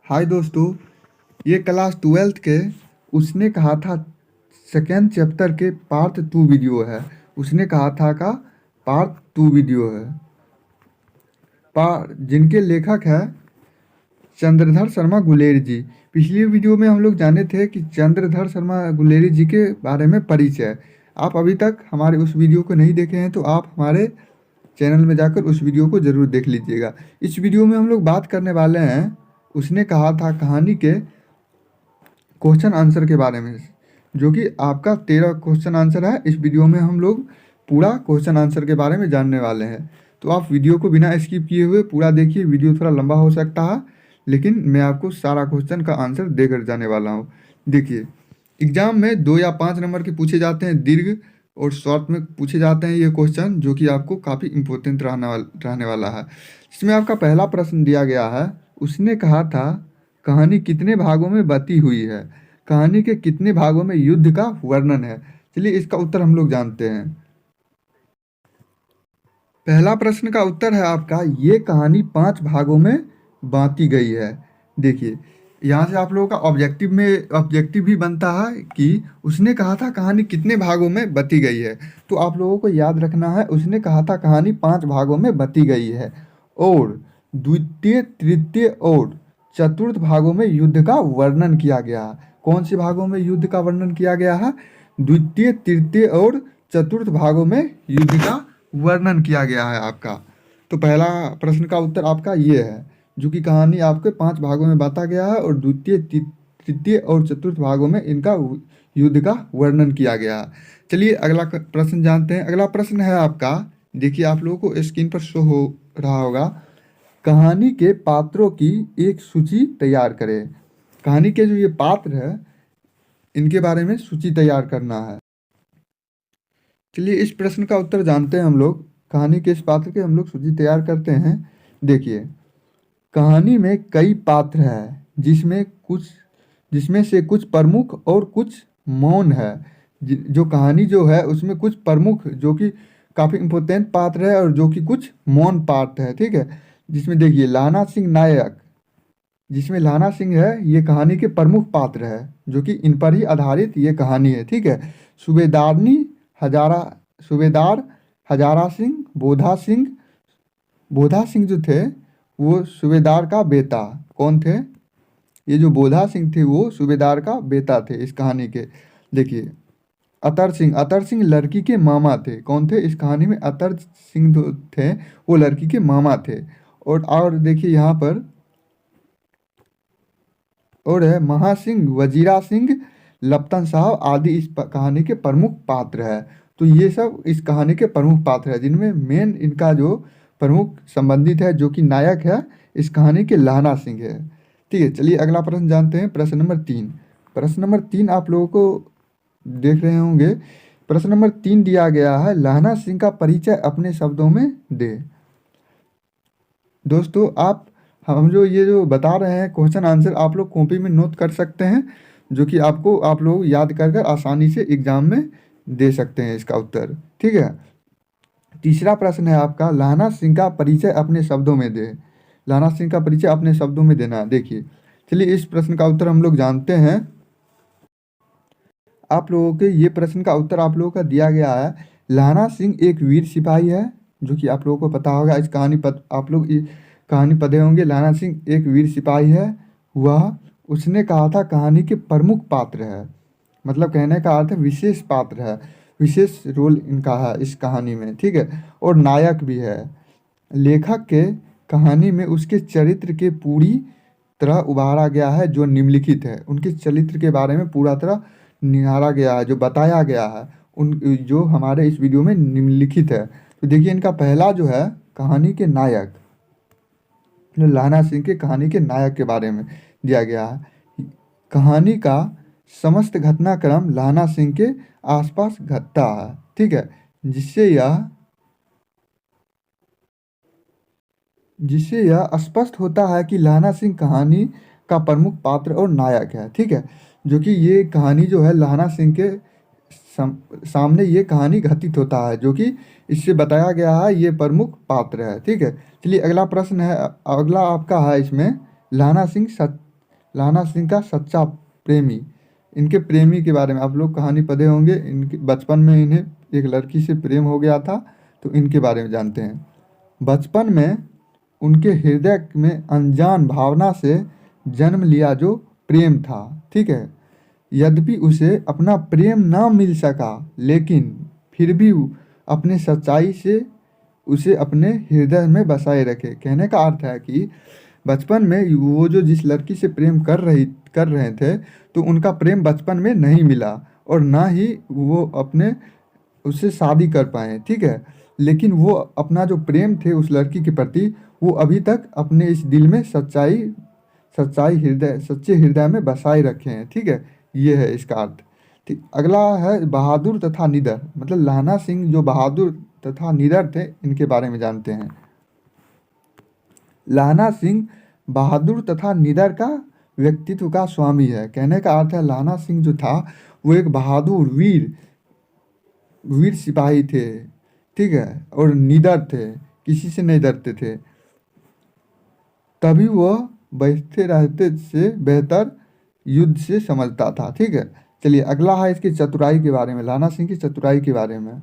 हाय दोस्तों, ये class twelfth के उसने कहा था सेकेंड चैप्टर के पार्ट टू वीडियो है। उसने कहा था का पार्ट टू वीडियो है जिनके लेखक है चंद्रधर शर्मा गुलेरी जी। पिछली वीडियो में हम लोग जाने थे कि चंद्रधर शर्मा गुलेरी जी के बारे में परिचय। आप अभी तक हमारे उस वीडियो को नहीं देखे हैं तो आप हमारे चैनल में जाकर उस वीडियो को ज़रूर देख लीजिएगा। इस वीडियो में हम लोग बात करने वाले हैं उसने कहा था कहानी के क्वेश्चन आंसर के बारे में, जो कि आपका 13 क्वेश्चन आंसर है। इस वीडियो में हम लोग पूरा क्वेश्चन आंसर के बारे में जानने वाले हैं, तो आप वीडियो को बिना स्किप किए हुए पूरा देखिए। वीडियो थोड़ा लंबा हो सकता है, लेकिन मैं आपको सारा क्वेश्चन का आंसर देकर जाने वाला हूँ। देखिए, एग्जाम में 2 या 5 नंबर के पूछे जाते हैं, दीर्घ और शॉर्ट में पूछे जाते हैं ये क्वेश्चन, जो कि आपको काफ़ी इंपॉर्टेंट रहने वाला है। इसमें आपका पहला प्रश्न दिया गया है, उसने कहा था कहानी कितने भागों में बटी हुई है। कहानी के कितने भागों में युद्ध का वर्णन है। चलिए इसका उत्तर हम लोग जानते हैं। पहला प्रश्न का उत्तर है आपका, ये कहानी 5 भागों में बांटी गई है। देखिए, यहाँ से आप लोगों का ऑब्जेक्टिव भी बनता है कि उसने कहा था कहानी कितने भागों में बटी गई है। तो आप लोगों को याद रखना है, उसने कहा था कहानी 5 भागों में बटी गई है और द्वितीय, तृतीय और चतुर्थ भागों में युद्ध का वर्णन किया गया है। कौन से भागों में युद्ध का वर्णन किया गया है? द्वितीय, तृतीय और चतुर्थ भागों में युद्ध का वर्णन किया गया है आपका। तो पहला प्रश्न का उत्तर आपका ये है, जो कि कहानी आपके 5 भागों में बांटा गया है और द्वितीय, तृतीय और चतुर्थ भागों में इनका युद्ध का वर्णन किया गया है। चलिए अगला प्रश्न जानते हैं। अगला प्रश्न है आपका, देखिए आप लोगों को स्क्रीन पर शो हो रहा होगा, कहानी के पात्रों की एक सूची तैयार करें। कहानी के जो ये पात्र है इनके बारे में सूची तैयार करना है। चलिए इस प्रश्न का उत्तर जानते हैं हम लोग। कहानी के इस पात्र के हम लोग सूची तैयार करते हैं। देखिए, कहानी में कई पात्र हैं जिसमें से कुछ प्रमुख और कुछ मौन है। जो कहानी जो है उसमें कुछ प्रमुख जो कि काफ़ी इम्पोर्टेंट पात्र है और जो कि कुछ मौन पात्र है। ठीक है, जिसमें देखिए लाना सिंह नायक, जिसमें लाना सिंह है ये कहानी के प्रमुख पात्र है, जो कि इन पर ही आधारित ये कहानी है। ठीक है, सूबेदारनी हजारा सूबेदार हजारा सिंह, बोधा सिंह जो थे वो सूबेदार का बेटा कौन थे? ये जो बोधा सिंह थे वो सूबेदार का बेटा थे इस कहानी के। देखिए, अतर सिंह लड़की के मामा थे। कौन थे इस कहानी में? अतर सिंह जो थे वो लड़की के मामा थे। और देखिए यहाँ पर और है महासिंह, वजीरा सिंह, लपतन साहब आदि इस कहानी के प्रमुख पात्र है। तो ये सब इस कहानी के प्रमुख पात्र है, जिनमें मेन इनका जो प्रमुख संबंधित है जो कि नायक है इस कहानी के लाना सिंह है। ठीक है, चलिए अगला प्रश्न जानते हैं। प्रश्न नंबर 3। प्रश्न नंबर 3 आप लोगों को देख रहे होंगे। प्रश्न नंबर 3 दिया गया है, लाना सिंह का परिचय अपने शब्दों में दे। दोस्तों हम जो ये जो बता रहे हैं क्वेश्चन आंसर आप लोग कॉपी में नोट कर सकते हैं, जो कि आप लोग याद कर कर आसानी से एग्जाम में दे सकते हैं इसका उत्तर। ठीक है, तीसरा प्रश्न है आपका, लाना सिंह का परिचय अपने शब्दों में दे। लाना सिंह का परिचय अपने शब्दों में देना। देखिए, चलिए इस प्रश्न का उत्तर हम लोग जानते हैं। आप लोगों के ये प्रश्न का उत्तर आप लोगों का दिया गया है, लाना सिंह एक वीर सिपाही है, जो कि आप लोगों को पता होगा। इस आप लोग कहानी पढ़े होंगे। लाना सिंह एक वीर सिपाही है। वह उसने कहा था कहानी के प्रमुख पात्र है, मतलब कहने का अर्थ है विशेष पात्र है, विशेष रोल इनका है इस कहानी में। ठीक है, और नायक भी है। लेखक के कहानी में उसके चरित्र के पूरी तरह उभारा गया है जो निम्नलिखित है। उनके चरित्र के बारे में पूरा तरह निहारा गया है, जो बताया गया है उन जो हमारे इस वीडियो में निम्नलिखित है। तो देखिए, इनका पहला जो है कहानी के नायक, लाना सिंह के कहानी के नायक के बारे में दिया गया है। कहानी का समस्त घटनाक्रम लाना सिंह के आसपास घटता है। ठीक है, जिससे यह स्पष्ट होता है कि लाना सिंह कहानी का प्रमुख पात्र और नायक है। ठीक है, जो कि ये कहानी जो है लाना सिंह के सामने ये कहानी घटित होता है, जो कि इससे बताया गया है ये प्रमुख पात्र है। ठीक है, चलिए अगला प्रश्न है, अगला आपका है इसमें, लाना सिंह लाना सिंह का सच्चा प्रेमी। इनके प्रेमी के बारे में आप लोग कहानी पढ़े होंगे, इनके बचपन में इन्हें एक लड़की से प्रेम हो गया था, तो इनके बारे में जानते हैं। बचपन में उनके हृदय में अनजान भावना से जन्म लिया जो प्रेम था, ठीक है। यद्यपि उसे अपना प्रेम ना मिल सका, लेकिन फिर भी अपने सच्चाई से उसे अपने हृदय में बसाए रखे। कहने का अर्थ है कि बचपन में वो जो जिस लड़की से प्रेम कर रहे थे, तो उनका प्रेम बचपन में नहीं मिला और ना ही वो अपने उससे शादी कर पाए, ठीक है। लेकिन वो अपना जो प्रेम थे उस लड़की के प्रति, वो अभी तक अपने इस दिल में सच्चे हृदय में बसाए रखे हैं, ठीक है। ये है इसका अर्थ। ठीक, अगला है बहादुर तथा निडर। मतलब लाना सिंह जो बहादुर तथा निडर थे, इनके बारे में जानते हैं। लाना सिंह बहादुर तथा निडर का व्यक्तित्व का स्वामी है। कहने का अर्थ है लाना सिंह जो था वो एक बहादुर वीर सिपाही थे, ठीक है, और निडर थे, किसी से नहीं डरते थे। तभी वह बैठते रहते से बेहतर युद्ध से समझता था, ठीक है। चलिए अगला है इसकी चतुराई के बारे में, लाना सिंह की चतुराई के बारे में।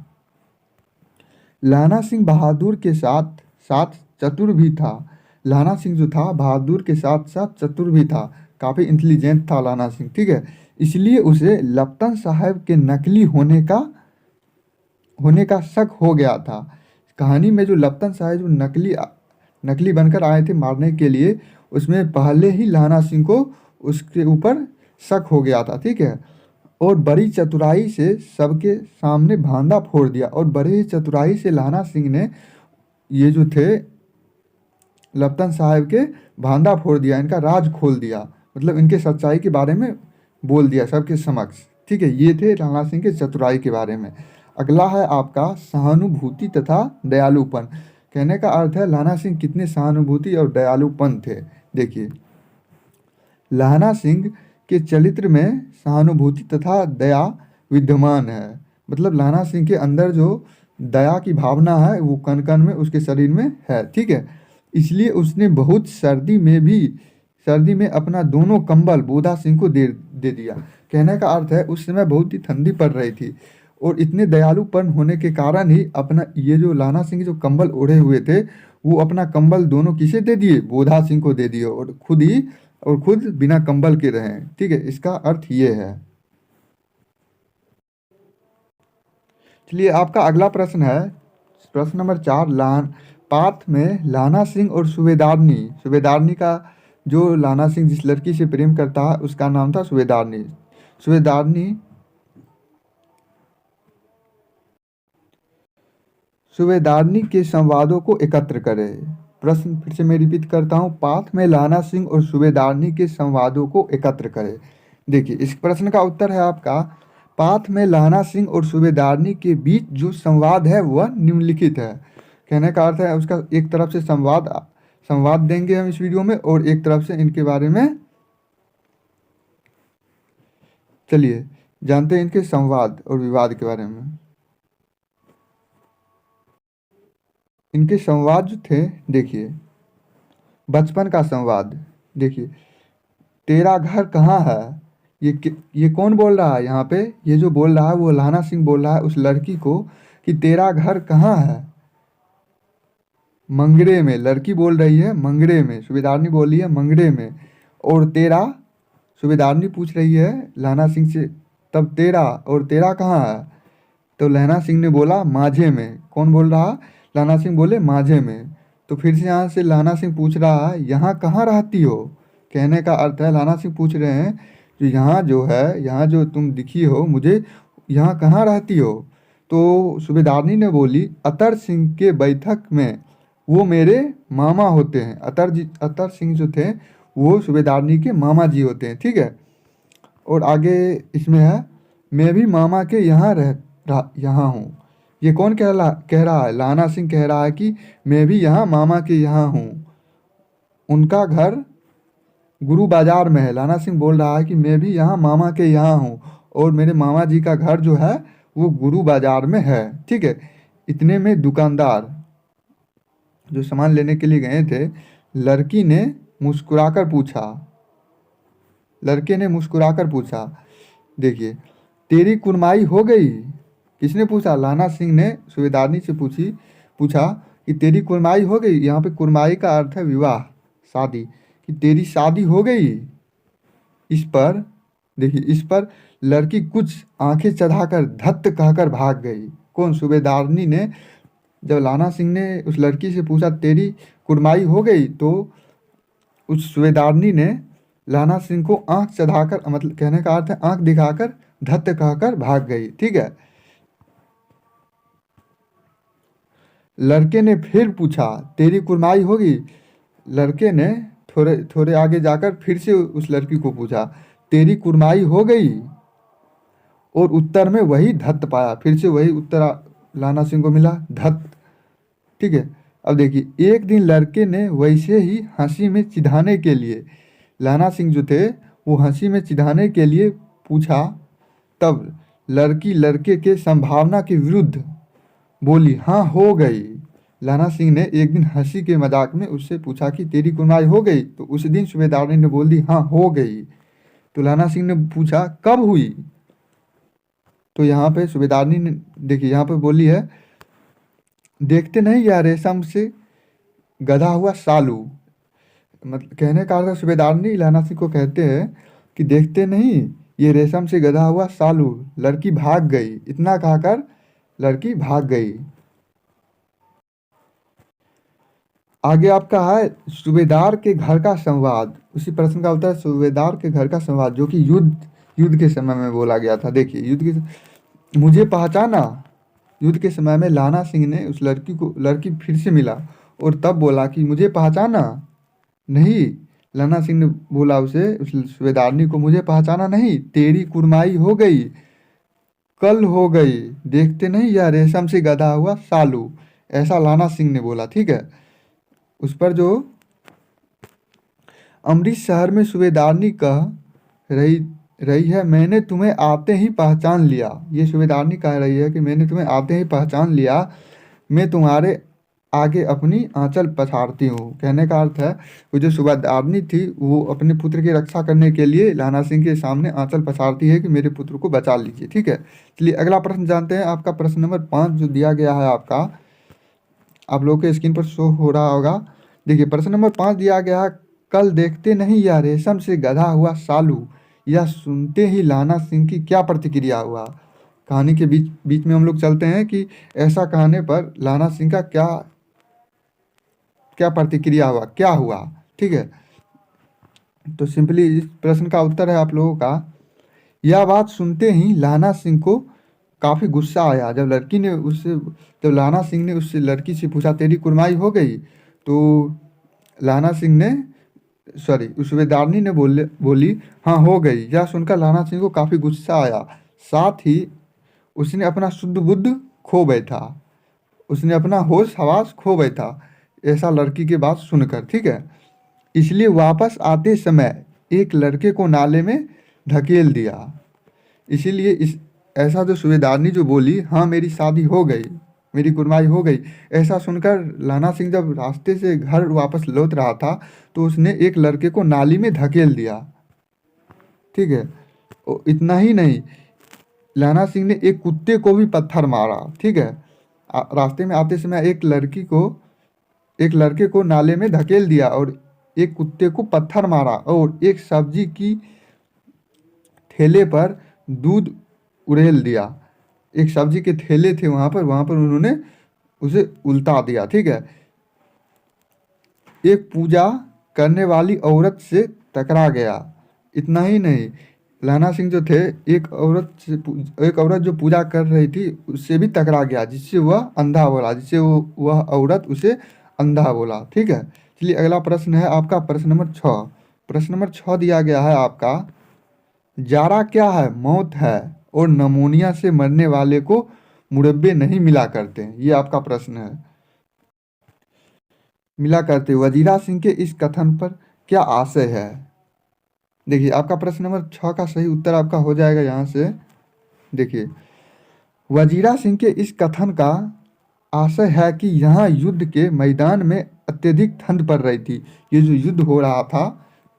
लाना सिंह बहादुर के साथ साथ चतुर भी था। लाना सिंह जो था बहादुर के साथ साथ चतुर भी था, काफ़ी इंटेलिजेंट था लाना सिंह, ठीक है। इसलिए उसे लपतन साहब के नकली होने का शक हो गया था। कहानी में जो लपतन साहब जो नकली बनकर आए थे मारने के लिए, उसमें पहले ही लाना सिंह को उसके ऊपर शक हो गया था, ठीक है। और बड़ी चतुराई से सबके सामने भांडा फोड़ दिया, और बड़ी चतुराई से लाना सिंह ने ये जो थे लपतन साहब के भांडा फोड़ दिया, इनका राज खोल दिया, मतलब इनके सच्चाई के बारे में बोल दिया सबके समक्ष, ठीक है। ये थे लाना सिंह के चतुराई के बारे में। अगला है आपका सहानुभूति तथा दयालुपन। कहने का अर्थ है लाना सिंह कितने सहानुभूति और दयालुपन थे। देखिए लाना सिंह के चरित्र में सहानुभूति तथा दया विद्यमान है। मतलब लाना सिंह के अंदर जो दया की भावना है वो कण कण में उसके शरीर में है, ठीक है। इसलिए उसने बहुत सर्दी में अपना दोनों कंबल बोधा सिंह को दे दिया। कहने का अर्थ है उस समय बहुत ही ठंडी पड़ रही थी, और इतने दयालुपन होने के कारण ही अपना ये जो लाना सिंह जो कंबल ओढ़े हुए थे, वो अपना कंबल दोनों किसे दे दिए, बोधा सिंह को दे दिए, और खुद बिना कंबल के रहें, ठीक है। इसका अर्थ ये है। चलिए आपका अगला प्रश्न है प्रश्न नंबर 4। पाठ में लाना सिंह और सुबेदारनी का जो लाना सिंह जिस लड़की से प्रेम करता है उसका नाम था सुबेदारनी के संवादों को एकत्र करें। प्रश्न फिर से मैं रिपीट करता हूँ, पाठ में लाना सिंह और सुबेदारनी के संवादों को एकत्र करें। देखिए इस प्रश्न का उत्तर है आपका, पाठ में लाना सिंह और सुबेदारनी के बीच जो संवाद है वह निम्नलिखित है। कहने का अर्थ है उसका एक तरफ से संवाद देंगे हम इस वीडियो में, और एक तरफ से इनके बारे में चलिए जानते हैं इनके संवाद और विवाद के बारे में। इनके संवाद जो थे, देखिए बचपन का संवाद। देखिए तेरा घर कहाँ है, ये कौन बोल रहा है यहाँ पे, ये जो बोल रहा है वो लाना सिंह बोल रहा है उस लड़की को कि तेरा घर कहाँ है। मंगरे में, लड़की बोल रही है मंगरे में, सुबेदारनी बोल रही है मंगरे में, और तेरा, सुबेदारनी पूछ रही है लाना सिंह से, तब तेरा कहाँ है, तो लाना सिंह ने बोला माझे में। कौन बोल रहा, लाना सिंह बोले माझे में। तो फिर से यहाँ से लाना सिंह पूछ रहा है यहाँ कहाँ रहती हो। कहने का अर्थ है लाना सिंह पूछ रहे हैं यहाँ जो तुम दिखी हो मुझे, यहाँ कहाँ रहती हो। तो सुबेदारनी ने बोली अतर सिंह के बैठक में, वो मेरे मामा होते हैं। अतर सिंह जो थे वो सुबेदारनी के मामा जी होते हैं, ठीक है। और आगे इसमें है मैं भी मामा के यहाँ हूँ। ये कौन कह रहा है, लाना सिंह कह रहा है कि मैं भी यहाँ मामा के यहाँ हूँ। उनका घर गुरु बाजार में है। लाना सिंह बोल रहा है कि मैं भी यहाँ मामा के यहाँ हूँ, और मेरे मामा जी का घर जो है वो गुरु बाजार में है, ठीक है। इतने में दुकानदार जो सामान लेने के लिए गए थे, लड़की ने मुस्कुराकर पूछा, लड़के ने मुस्कुराकर पूछा। देखिए, तेरी कुरमाई हो गई? किसने पूछा? लाना सिंह ने सूबेदारनी से पूछा कि तेरी कुरमाई हो गई। यहाँ पे कुरमाई का अर्थ है विवाह, शादी, कि तेरी शादी हो गई। इस पर देखिए, इस पर लड़की कुछ आंखें चढ़ाकर धत्त कहकर भाग गई। कौन? सूबेदारनी ने। जब लाना सिंह ने उस लड़की से पूछा तेरी कुरमाई हो गई, तो उस सूबेदारनी ने लाना सिंह को आंख चढ़ाकर, मतलब कहने का अर्थ है आंख दिखाकर धत्त कहकर भाग गई। ठीक है। लड़के ने फिर पूछा तेरी कुरमाई होगी? लड़के ने थोड़े थोड़े आगे जाकर फिर से उस लड़की को पूछा तेरी कुरमाई हो गई? और उत्तर में वही धत्त पाया। फिर से वही उत्तर लाना सिंह को मिला, धत्त। ठीक है। अब देखिए, एक दिन लड़के ने वैसे ही हंसी में चिढ़ाने के लिए, लाना सिंह जो थे वो हंसी में चिढ़ाने के लिए पूछा, तब लड़की लड़के के संभावना के विरुद्ध बोली हाँ हो गई। लाना सिंह ने एक दिन हंसी के मजाक में उससे पूछा कि तेरी कुरमाई हो गई? तो उस दिन सूबेदारनी ने बोल दी हाँ हो गई। तो लाना सिंह ने पूछा कब हुई? तो यहाँ पे सूबेदारनी ने, देखिए यहाँ पे बोली है, देखते नहीं या रेशम से गधा हुआ सालू। मतलब कहने का अर्थ, सूबेदारनी लाना सिंह को कहते हैं कि देखते नहीं ये रेशम से गधा हुआ सालू, लड़की भाग गई। इतना कहकर लड़की भाग गई। आगे आपका है सूबेदार के घर का संवाद। उसी प्रश्न का उत्तर सूबेदार के घर का संवाद, जो कि युद्ध के समय में बोला गया था। देखिए, मुझे पहचाना। युद्ध के समय में लाना सिंह ने उस लड़की फिर से मिला और तब बोला कि मुझे पहचाना नहीं। लाना सिंह ने बोला उसे, उस सूबेदारनी को, मुझे पहचाना नहीं, तेरी कुरमाई हो गई, कल हो गई, देखते नहीं या रेशम से गधा हुआ सालू। ऐसा लाना सिंह ने बोला। ठीक है। उस पर जो अमृत शहर में सूबेदारनी कह रही है मैंने तुम्हें आते ही पहचान लिया। ये सूबेदारनी कह रही है कि मैंने तुम्हें आते ही पहचान लिया, मैं तुम्हारे आगे अपनी आंचल पछाड़ती हूँ। कहने का अर्थ है, वो जो सूबेदारनी थी वो अपने पुत्र की रक्षा करने के लिए लाना सिंह के सामने आंचल पछाड़ती है कि मेरे पुत्र को बचा लीजिए। ठीक है। चलिए अगला प्रश्न जानते हैं। आपका प्रश्न नंबर 5 जो दिया गया है, आपका आप लोगों के स्क्रीन पर शो हो रहा होगा। देखिए, प्रश्न नंबर 5 दिया गया है, कल देखते नहीं या रेशम से गधा हुआ सालू, यह सुनते ही लाना सिंह की क्या प्रतिक्रिया हुआ। कहानी के बीच बीच में हम लोग चलते हैं कि ऐसा कहने पर लाना सिंह का क्या क्या प्रतिक्रिया हुआ, क्या हुआ। ठीक है। तो सिंपली इस प्रश्न का उत्तर है आप लोगों का, यह बात सुनते ही लाना सिंह को काफ़ी गुस्सा आया। जब लाना सिंह ने उससे लड़की से पूछा तेरी कुरमाई हो गई, तो लाना सिंह ने उस सूबेदारनी ने बोली हाँ हो गई। यह सुनकर लाना सिंह को काफ़ी गुस्सा आया। साथ ही उसने अपना शुद्ध बुद्ध खो बैठा, उसने अपना होश हवास खो बैठा, ऐसा लड़की की बात सुनकर। ठीक है। इसलिए वापस आते समय एक लड़के को नाले में धकेल दिया। इसीलिए ऐसा जो सूबेदारनी जो बोली हाँ मेरी शादी हो गई, मेरी कुरमाई हो गई, ऐसा सुनकर लाना सिंह जब रास्ते से घर वापस लौट रहा था तो उसने एक लड़के को नाली में धकेल दिया। ठीक है। इतना ही नहीं, लाना सिंह ने एक कुत्ते को भी पत्थर मारा। ठीक है। रास्ते में आते समय एक लड़के को नाले में धकेल दिया और एक कुत्ते को पत्थर मारा और एक सब्जी की ठेले पर दूध उड़ेल दिया। एक सब्जी के ठेले थे वहाँ पर उन्होंने उसे उल्टा दिया। ठीक है। एक पूजा करने वाली औरत से टकरा गया। इतना ही नहीं, लाना सिंह जो थे एक औरत जो पूजा कर रही थी उससे भी टकरा गया, जिससे वह अंधा बोला, वह औरत उसे अंधा बोला। ठीक है। चलिए अगला प्रश्न है आपका प्रश्न नंबर 6। प्रश्न नंबर 6 दिया गया है आपका, जारा क्या है? मौत है और नमूनिया से मरने वाले को मुरब्बे नहीं मिला करते। ये आपका प्रश्न है। मिला करते। वजीरा सिंह के इस कथन पर क्या आशय है? देखिए, आपका प्रश्न नंबर 6 का सही उत्तर आपका हो जाएगा यहाँ से। देखिए, वजीरा सिंह के इस कथन का आशय है कि यहाँ युद्ध के मैदान में अत्यधिक ठंड पड़ रही थी। ये जो युद्ध हो रहा था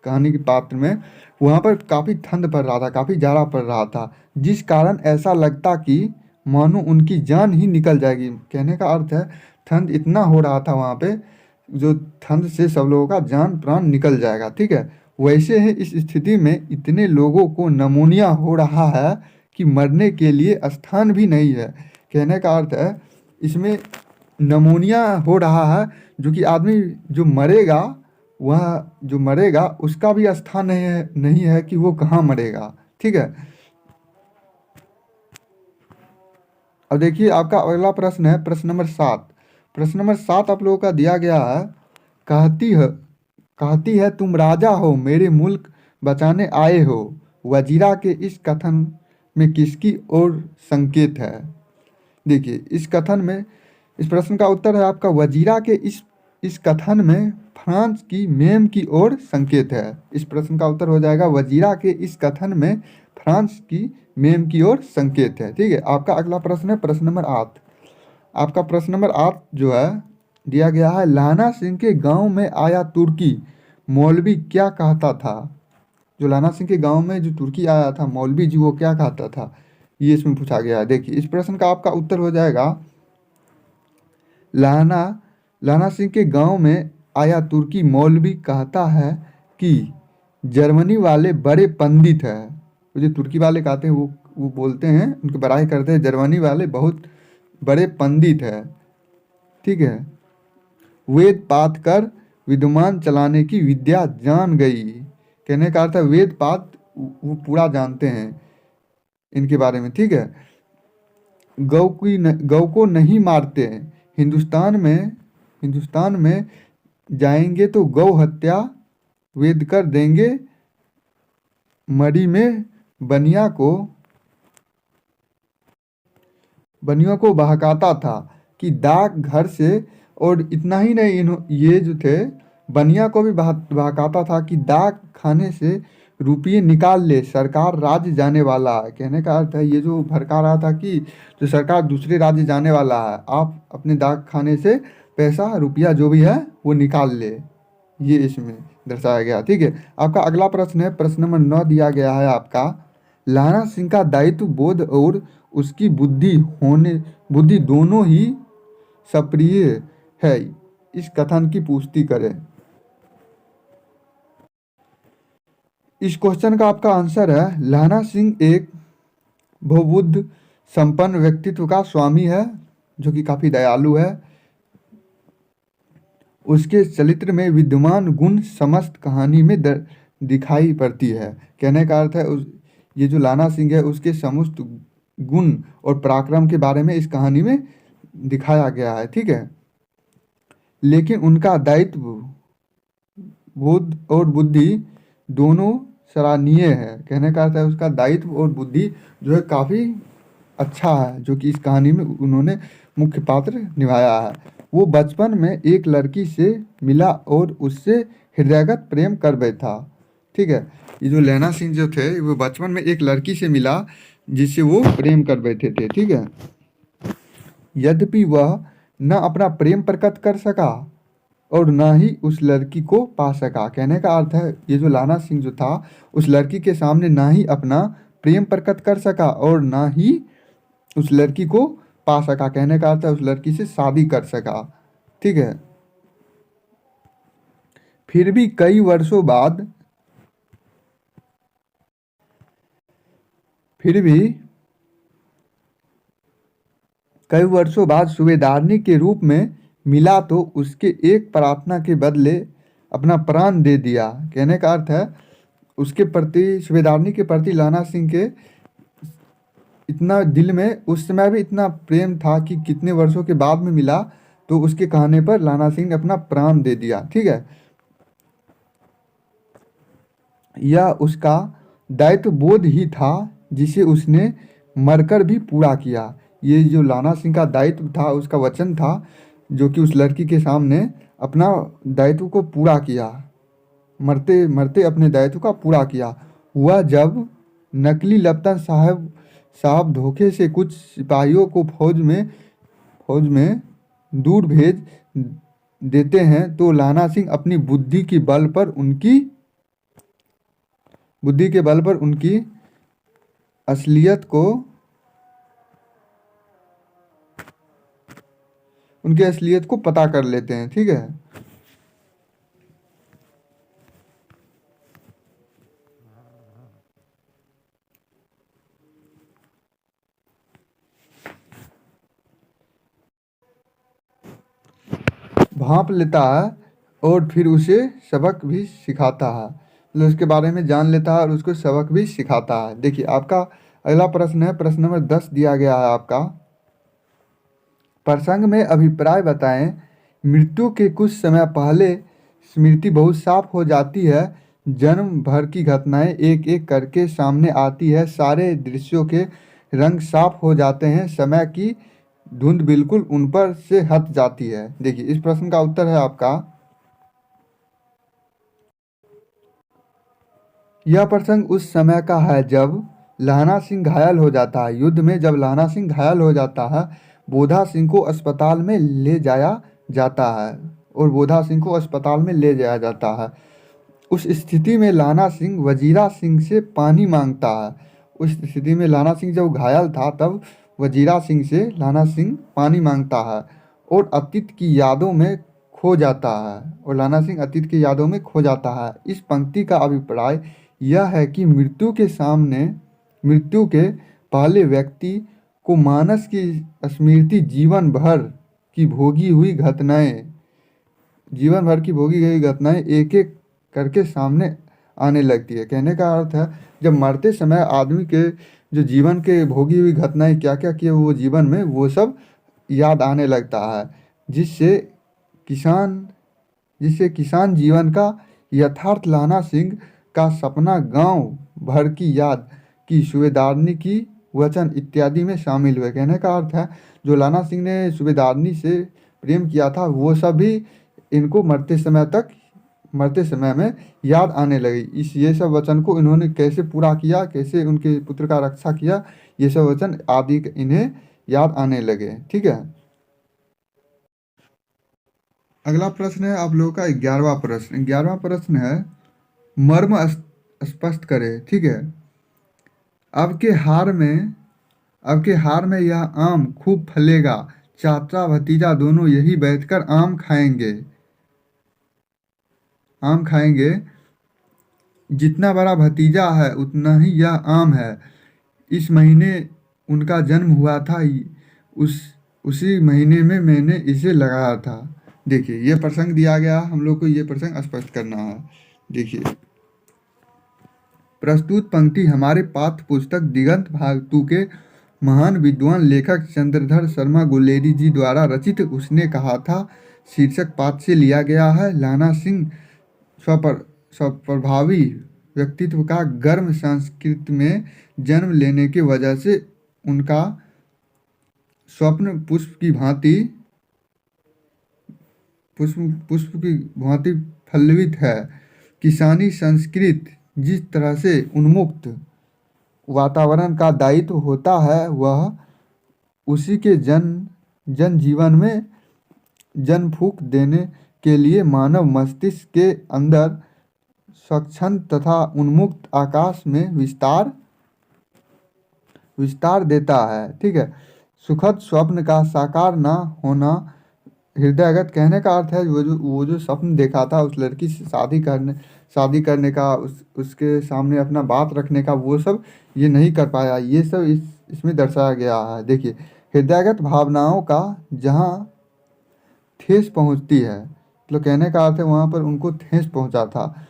कहानी के पात्र में, वहाँ पर काफ़ी ठंड पड़ रहा था, काफ़ी जाड़ा पड़ रहा था, जिस कारण ऐसा लगता कि मानो उनकी जान ही निकल जाएगी। कहने का अर्थ है ठंड इतना हो रहा था वहाँ पे, जो ठंड से सब लोगों का जान प्राण निकल जाएगा। ठीक है, वैसे ही इस स्थिति में इतने लोगों को नमूनिया हो रहा है कि मरने के लिए स्थान भी नहीं है। कहने का अर्थ है इसमें नमूनिया हो रहा है, जो कि आदमी जो मरेगा, वह जो मरेगा उसका भी स्थान नहीं है कि वो कहाँ मरेगा। ठीक है, अब देखिए आपका अगला प्रश्न है प्रश्न नंबर 7। प्रश्न नंबर 7 आप लोगों का दिया गया है, कहती है तुम राजा हो, मेरे मुल्क बचाने आए हो। वजीरा के इस कथन में किसकी ओर संकेत है? देखिए इस कथन में, इस प्रश्न का उत्तर है आपका वजीरा के इस कथन में फ्रांस की मेम की ओर संकेत है। इस प्रश्न का उत्तर हो जाएगा वजीरा के इस कथन में फ्रांस की मेम की ओर संकेत है। ठीक है, आपका अगला प्रश्न है प्रश्न नंबर 8। आपका प्रश्न नंबर 8 जो है दिया गया है, लाना सिंह के गांव में आया तुर्की मौलवी क्या कहता था? जो लाना सिंह के गांव में जो तुर्की आया था मौलवी जी, वो क्या कहता था, ये इसमें पूछा गया है। देखिए इस प्रश्न का आपका उत्तर हो जाएगा, लाना लाना सिंह के गांव में आया तुर्की मौलवी कहता है कि जर्मनी वाले बड़े पंडित हैं। वो जो तुर्की वाले कहते हैं वो बोलते हैं, उनकी बड़ाई करते हैं, जर्मनी वाले बहुत बड़े पंडित हैं। ठीक है, वेद पाठ कर विद्वान चलाने की विद्या जान गई। कहने का अर्थ है वेद पाठ वो पूरा जानते हैं इनके बारे में। ठीक है, गौ को नहीं मारते हैं। हिंदुस्तान में जाएंगे तो गौ हत्या वेद कर देंगे। मरी में बनियों को बहकाता था कि डाक घर से, और इतना ही नहीं, ये जो थे बनिया को भी बहकाता था कि डाक खाने से रुपये निकाल ले, सरकार राज्य जाने वाला है। कहने का अर्थ है ये जो भड़का रहा था कि जो सरकार दूसरे राज्य जाने वाला है, आप अपने डाक खाने से पैसा रुपया जो भी है वो निकाल ले, ये इसमें दर्शाया गया। ठीक है, आपका अगला प्रश्न है प्रश्न नंबर 9 दिया गया है आपका, लाना सिंह का दायित्व बोध और उसकी बुद्धि दोनों ही सप्रिय है, इस कथन की पुष्टि करें। इस क्वेश्चन का आपका आंसर है, लाना सिंह एक बहुबुद्ध संपन्न व्यक्तित्व का स्वामी है, जो कि काफ़ी दयालु है। उसके चरित्र में विद्यमान गुण समस्त कहानी में दिखाई पड़ती है। कहने का अर्थ है ये जो लाना सिंह है उसके समस्त गुण और पराक्रम के बारे में इस कहानी में दिखाया गया है। ठीक है, लेकिन उनका दायित्व बोध और बुद्धि दोनों सराहनीय है। कहने का अर्थ है उसका दायित्व और बुद्धि जो है काफ़ी अच्छा है, जो कि इस कहानी में उन्होंने मुख्य पात्र निभाया है। वो बचपन में एक लड़की से मिला और उससे हृदयगत प्रेम कर बैठा। ठीक है, ये जो लैना सिंह जो थे वो बचपन में एक लड़की से मिला जिससे वो प्रेम कर बैठे थे। ठीक है, यद्यपि वह न अपना प्रेम प्रकट कर सका और ना ही उस लड़की को पा सका। कहने का अर्थ है ये जो लाना सिंह जो था उस लड़की के सामने ना ही अपना प्रेम प्रकट कर सका और ना ही उस लड़की को पा सका। कहने का अर्थ है उस लड़की से शादी कर सका। ठीक है, फिर भी कई वर्षों बाद सूबेदारनी के रूप में मिला तो उसके एक प्रार्थना के बदले अपना प्राण दे दिया। कहने का अर्थ है उसके प्रति, सूबेदारनी के प्रति लाना सिंह के इतना दिल में उस समय भी इतना प्रेम था कि कितने वर्षों के बाद में मिला तो उसके कहने पर लाना सिंह ने अपना प्राण दे दिया। ठीक है, यह उसका दायित्व बोध ही था जिसे उसने मरकर भी पूरा किया। ये जो लाना सिंह का दायित्व था, उसका वचन था जो कि उस लड़की के सामने अपना दायित्व को पूरा किया, मरते मरते अपने दायित्व का पूरा किया। वह जब नकली लपटन साहब धोखे से कुछ सिपाहियों को फौज में दूर भेज देते हैं तो लाना सिंह अपनी बुद्धि के बल पर उनकी बुद्धि के बल पर उनकी असलियत को पता कर लेते हैं। ठीक है। भांप लेता है और फिर उसे सबक भी सिखाता है, मतलब उसके बारे में जान लेता है और उसको सबक भी सिखाता है। देखिए आपका अगला प्रश्न है, प्रश्न नंबर 10 दिया गया है आपका। प्रसंग में अभिप्राय बताएं। मृत्यु के कुछ समय पहले स्मृति बहुत साफ हो जाती है। जन्म भर की घटनाएं एक एक करके सामने आती है। सारे दृश्यों के रंग साफ हो जाते हैं। समय की धुंध बिल्कुल उन पर से हट जाती है। देखिए इस प्रश्न का उत्तर है आपका, यह प्रसंग उस समय का है जब लहना सिंह घायल हो जाता है। युद्ध में जब लहना सिंह घायल हो जाता है, बोधा सिंह को अस्पताल में ले जाया जाता है और बोधा सिंह को अस्पताल में ले जाया जाता है। उस स्थिति में लाना सिंह वजीरा सिंह से पानी मांगता है। उस स्थिति में लाना सिंह जब घायल था तब वजीरा सिंह से लाना सिंह पानी मांगता है और अतीत की यादों में खो जाता है, और लाना सिंह अतीत की यादों में खो जाता है। इस पंक्ति का अभिप्राय यह है कि मृत्यु के पहले व्यक्ति को मानस की स्मृति जीवन भर की भोगी गई घटनाएं एक एक करके सामने आने लगती है। कहने का अर्थ है जब मरते समय आदमी के जो जीवन के भोगी हुई घटनाएं क्या क्या किए वो जीवन में, वो सब याद आने लगता है, जिससे किसान जीवन का यथार्थ लाना सिंह का सपना गांव भर की याद की सूबेदारनी की वचन इत्यादि में शामिल हुए। कहने का अर्थ है जो लाना सिंह ने सूबेदारनी से प्रेम किया था वो सभी इनको मरते समय में याद आने लगी। ये सब वचन को इन्होंने कैसे पूरा किया, कैसे उनके पुत्र का रक्षा किया, ये सब वचन आदि इन्हें याद आने लगे। ठीक है। अगला प्रश्न है आप लोगों का 11वां प्रश्न। 11वां प्रश्न है मर्म स्पष्ट करें। ठीक है। आपके हार में यह आम खूब फलेगा। चाचा भतीजा दोनों यही बैठकर आम खाएंगे। जितना बड़ा भतीजा है उतना ही यह आम है। इस महीने उनका जन्म हुआ था, उसी महीने में मैंने इसे लगाया था। देखिए ये प्रसंग दिया गया, हम लोग को ये प्रसंग स्पष्ट करना है। देखिए प्रस्तुत पंक्ति हमारे पाठ्य पुस्तक दिगंत भाग 2 के महान विद्वान लेखक चंद्रधर शर्मा गुलेरी जी द्वारा रचित उसने कहा था शीर्षक पाठ से लिया गया है। लाना सिंह स्वप्रभावी व्यक्तित्व का गर्म संस्कृति में जन्म लेने की वजह से उनका स्वप्न पुष्प की भांति फलित है। किसानी संस्कृति जिस तरह से उन्मुक्त वातावरण का दायित्व होता है वह उसी के जन जीवन में जन फूंक देने के लिए मानव मस्तिष्क के अंदर स्वच्छंद तथा उन्मुक्त आकाश में विस्तार देता है। ठीक है। सुखद स्वप्न का साकार ना होना हृदयगत। कहने का अर्थ है वो जो स्वप्न देखा था उस लड़की से शादी करने का, उसके सामने अपना बात रखने का, वो सब ये नहीं कर पाया। ये सब इसमें दर्शाया गया है। देखिए हृदयगत भावनाओं का जहाँ ठेस पहुँचती है, मतलब कहने का अर्थ है वहाँ पर उनको ठेस पहुँचा था।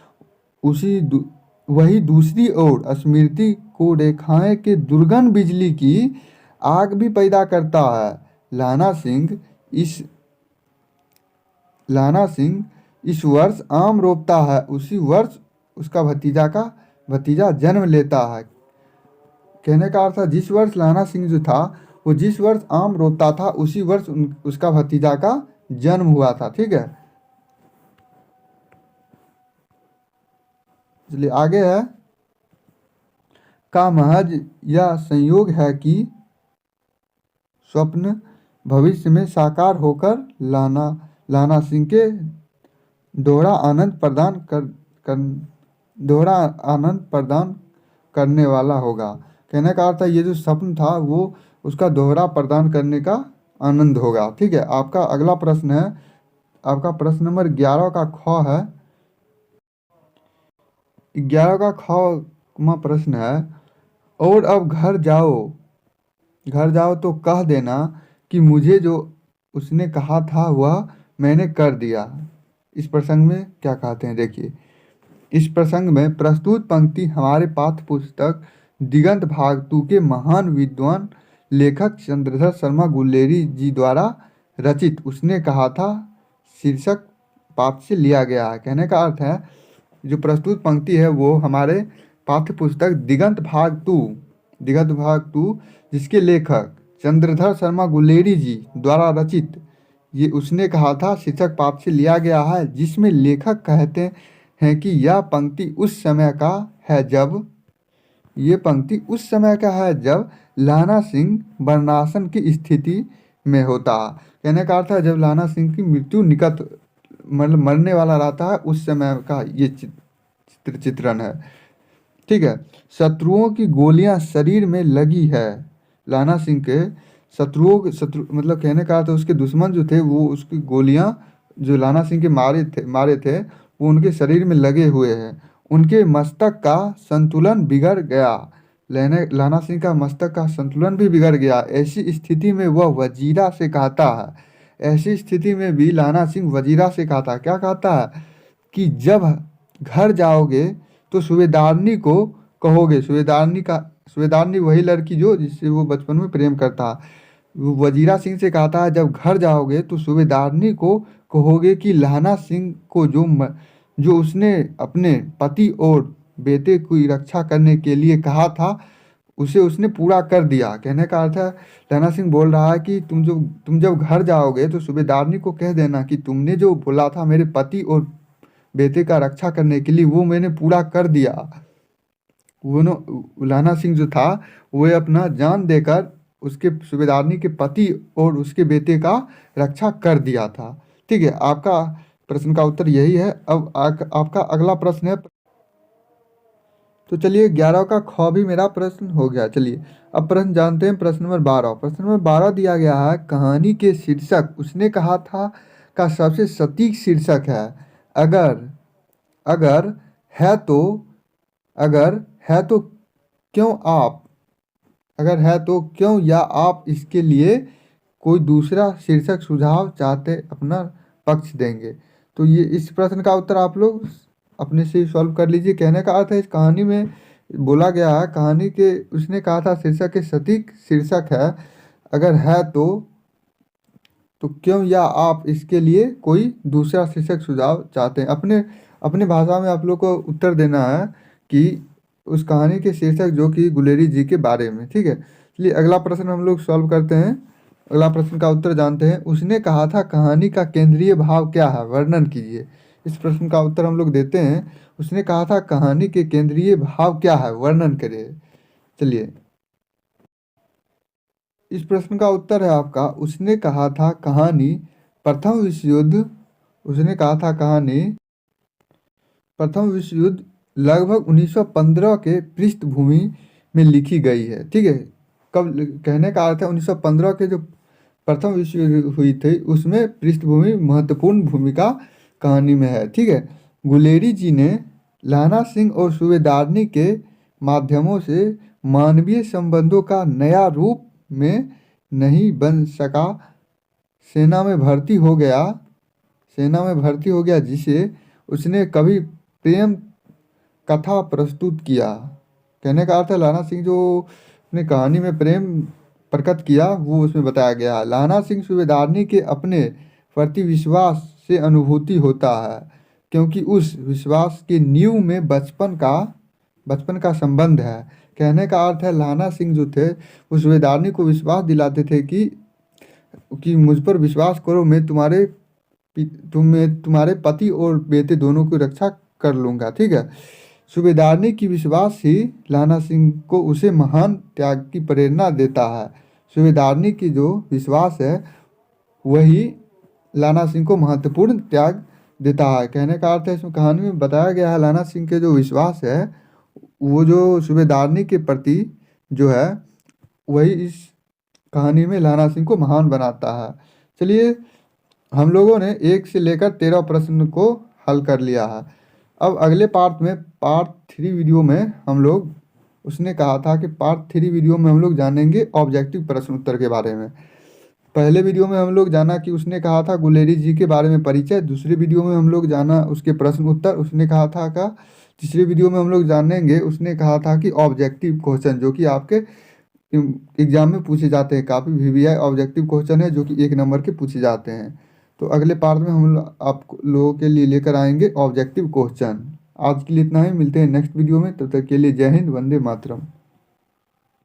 वही दूसरी ओर स्मृति को रेखाएं के दुर्गन बिजली की आग भी पैदा करता है। लाना सिंह इस वर्ष आम रोपता है, उसी वर्ष उसका भतीजा जन्म लेता है। कहने का अर्थ है जिस वर्ष लाना सिंह जो था वो जिस वर्ष आम रोपता था उसी वर्ष उसका भतीजा का जन्म हुआ था। ठीक है। चलिए आगे है, का महज यह संयोग है कि स्वप्न भविष्य में साकार होकर लाना सिंह के दोहरा आनंद प्रदान दोहरा आनंद प्रदान करने वाला होगा। कहने का अर्थ है ये जो स्वप्न था वो उसका दोहरा प्रदान करने का आनंद होगा। ठीक है, आपका अगला प्रश्न है, आपका प्रश्न नंबर 11 का ख है। 11 का ख में प्रश्न है, और अब घर जाओ तो कह देना कि मुझे जो उसने कहा था वह मैंने कर दिया। इस प्रसंग में क्या कहते हैं देखिए। इस प्रसंग में प्रस्तुत पंक्ति हमारे पाठ्य पुस्तक दिगंत भाग 2 के महान विद्वान लेखक चंद्रधर शर्मा गुलेरी जी द्वारा रचित उसने कहा था शीर्षक पाठ से लिया गया है। कहने का अर्थ है जो प्रस्तुत पंक्ति है वो हमारे पाठ्य पुस्तक दिगंत भाग 2 जिसके लेखक चंद्रधर शर्मा गुलेरी जी द्वारा रचित ये उसने कहा था शीर्षक पाठ से लिया गया है, जिसमें लेखक कहते हैं कि यह पंक्ति उस समय का है जब लाना सिंह बर्नासन की स्थिति में होता। कहने का अर्थ है जब लाना सिंह की मृत्यु निकट मतलब मरने वाला रहता है उस समय का ये चित्रण है। ठीक है, शत्रुओं की गोलियां शरीर में लगी है। लाना सिंह के शत्रु मतलब कहने का अर्थ उसके दुश्मन जो थे वो उसकी गोलियां जो लाना सिंह के मारे थे वो उनके शरीर में लगे हुए हैं। उनके मस्तक का संतुलन बिगड़ गया। लाना सिंह का मस्तक का संतुलन भी बिगड़ गया। ऐसी स्थिति में वह वजीरा से कहता है, ऐसी स्थिति में भी लाना सिंह वजीरा से कहता है, क्या कहता है कि जब घर जाओगे तो सूबेदारनी को कहोगे। सूबेदारनी वही लड़की जो जिससे वो बचपन में प्रेम करता। वो वजीरा सिंह से कहता है जब घर जाओगे तो सूबेदारनी को कहोगे कि लाना सिंह को जो उसने अपने पति और बेटे की रक्षा करने के लिए कहा था उसे उसने पूरा कर दिया। कहने का अर्थ है लाना सिंह बोल रहा है कि तुम जब घर जाओगे तो सूबेदारनी को कह देना कि तुमने जो बोला था मेरे पति और बेटे का रक्षा करने के लिए वो मैंने पूरा कर दिया। लाना सिंह जो था वो अपना जान देकर उसके सूबेदारनी के पति और उसके बेटे का रक्षा कर दिया था। ठीक है, आपका प्रश्न का उत्तर यही है। अब आपका अगला प्रश्न है, तो चलिए 11 का ख भी मेरा प्रश्न हो गया। चलिए अब प्रश्न जानते हैं। प्रश्न नंबर 12, प्रश्न नंबर 12 दिया गया है, कहानी के शीर्षक उसने कहा था का सबसे सटीक शीर्षक है अगर अगर है तो क्यों आप अगर है तो क्यों या आप इसके लिए कोई दूसरा शीर्षक सुझाव चाहते अपना पक्ष देंगे। तो ये इस प्रश्न का उत्तर आप लोग अपने से सॉल्व कर लीजिए। कहने का अर्थ है इस कहानी में बोला गया है कहानी के उसने कहा था शीर्षक के सटीक शीर्षक है अगर है तो क्यों या आप इसके लिए कोई दूसरा शीर्षक सुझाव चाहते हैं। अपने भाषा में आप लोग को उत्तर देना है कि उस कहानी के शीर्षक जो कि गुलेरी जी के बारे में। ठीक है, चलिए अगला प्रश्न हम लोग सॉल्व करते हैं। अगला प्रश्न का उत्तर जानते हैं। उसने कहा था कहानी का केंद्रीय भाव क्या है, वर्णन कीजिए। इस प्रश्न का उत्तर हम लोग देते हैं। उसने कहा था कहानी के केंद्रीय भाव क्या है, वर्णन करिए। चलिए इस प्रश्न का उत्तर है आपका उसने कहा था कहानी प्रथम विश्व युद्ध उसने कहा था कहानी प्रथम विश्व युद्ध लगभग 1915 के पृष्ठभूमि में लिखी गई है। ठीक है, कब कहने का अर्थ है 1915 के जो प्रथम विश्व युद्ध हुई थी उसमें पृष्ठभूमि महत्वपूर्ण भूमिका कहानी में है। ठीक है, गुलेरी जी ने लाना सिंह और सूबेदारनी के माध्यमों से मानवीय संबंधों का नया रूप में नहीं बन सका सेना में भर्ती हो गया जिसे उसने कभी प्रेम कथा प्रस्तुत किया। कहने का अर्थ है लाना सिंह जो अपने कहानी में प्रेम प्रकट किया वो उसमें बताया गया। लाना सिंह सूबेदारनी के अपने प्रति विश्वास से अनुभूति होता है क्योंकि उस विश्वास के नींव में बचपन का संबंध है। कहने का अर्थ है लाना सिंह जो थे वो सूबेदारनी को विश्वास दिलाते थे कि मुझ पर विश्वास करो, मैं तुम्हारे पति और बेटे दोनों की रक्षा कर लूँगा। ठीक है, सूबेदारनी की विश्वास ही लाना सिंह को उसे महान त्याग की प्रेरणा देता है। सूबेदारनी की जो विश्वास है वही लाना सिंह को महत्वपूर्ण त्याग देता है। कहने का अर्थ है इसमें कहानी में बताया गया है लाना सिंह के जो विश्वास है वो जो सूबेदारनी के प्रति जो है वही इस कहानी में लाना सिंह को महान बनाता है। चलिए, हम लोगों ने 1 से लेकर 13 प्रश्न को हल कर लिया है। अब अगले पार्ट में, पार्ट 3 वीडियो में हम लोग, उसने कहा था कि पार्ट 3 वीडियो में हम लोग जानेंगे ऑब्जेक्टिव प्रश्न उत्तर के बारे में। पहले वीडियो में हम लोग जाना कि उसने कहा था गुलेरी जी के बारे में परिचय। दूसरे वीडियो में हम लोग जाना उसके प्रश्न उत्तर, उसने कहा था का। तीसरे वीडियो में हम लोग जानेंगे, उसने कहा था कि ऑब्जेक्टिव क्वेश्चन जो कि आपके एग्जाम में पूछे जाते हैं, काफ़ी वीवीआई ऑब्जेक्टिव क्वेश्चन है जो कि 1 नंबर के पूछे जाते हैं। तो अगले पार्ट में हम आप लोगों के लिए लेकर आएंगे ऑब्जेक्टिव क्वेश्चन। आज के लिए इतना ही, मिलते हैं नेक्स्ट वीडियो में, तब तक के लिए जय हिंद, वंदे मातरम।